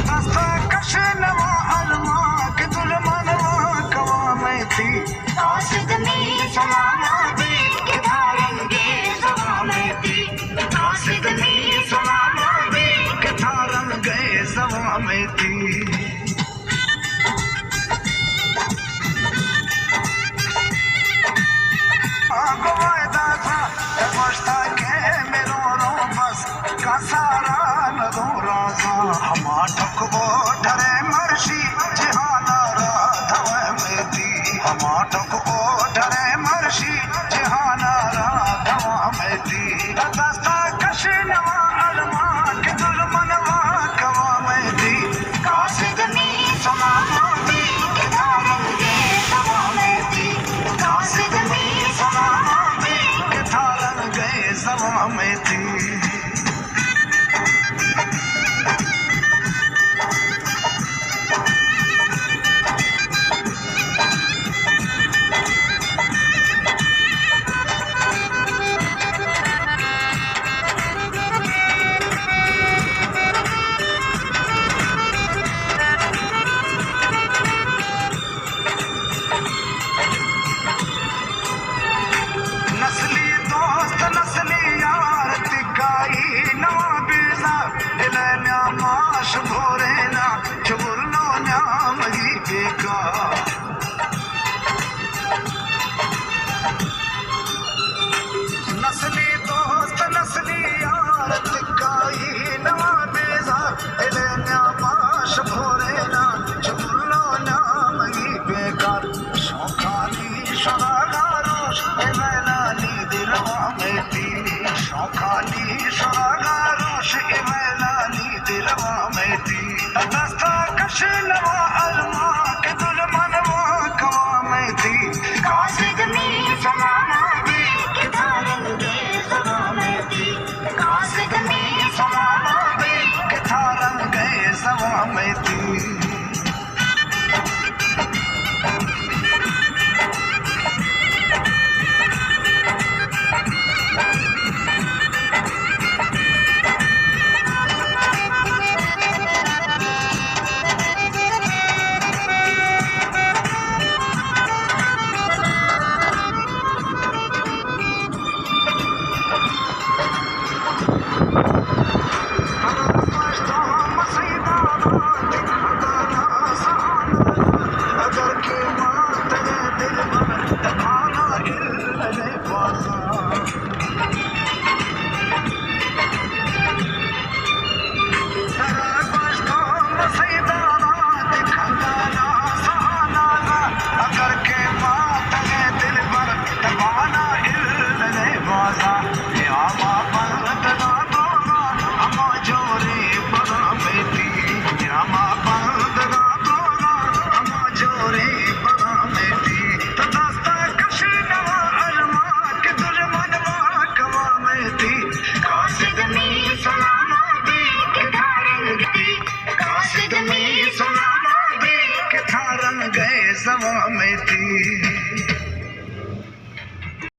दस्ता कश नवा अलमा के दुल मनवा कवा में थी कासिद में सलामा दे के धारंगे सवा में थी कासिद में सलामा दे के धारंगे सवा में थी वायदा था बसता के मेरो रो बस का सारा नदो राजा हमा ठकबो डरे मर्शी जहाना राधव में थी हमा ठकबो डरे मर्शी जहाना राधव में थी दस्ता कश नवा अलमा के दुल मनवा कवा में थी कासिद में सलामा दे के धारंगे सवा में थी कासिद में सलामा दे के धारंगे सवा में थी नस्ली दोस्त नस्ली यार तिकाई नवा बीजा इलैना माश भोरे ना चुगुरनो न्याम ही बेका नस्ली दोस्त नस्ली यार तिकाई नवा बीजा इलैना माश भोरे ना चुगुरनो न्याम ही बेकार शौखानी शरागारोश इमैलानी दिलवा में थी शौखानी शरागारोश इमैलानी दिलवा में थी दस्ता कश नवा अलमा के दुल मनवा कवा में थी कासिद में सलामा दे के धारंगे सवा में थी कासिद में सलामा दे के धारंगे सवा में थी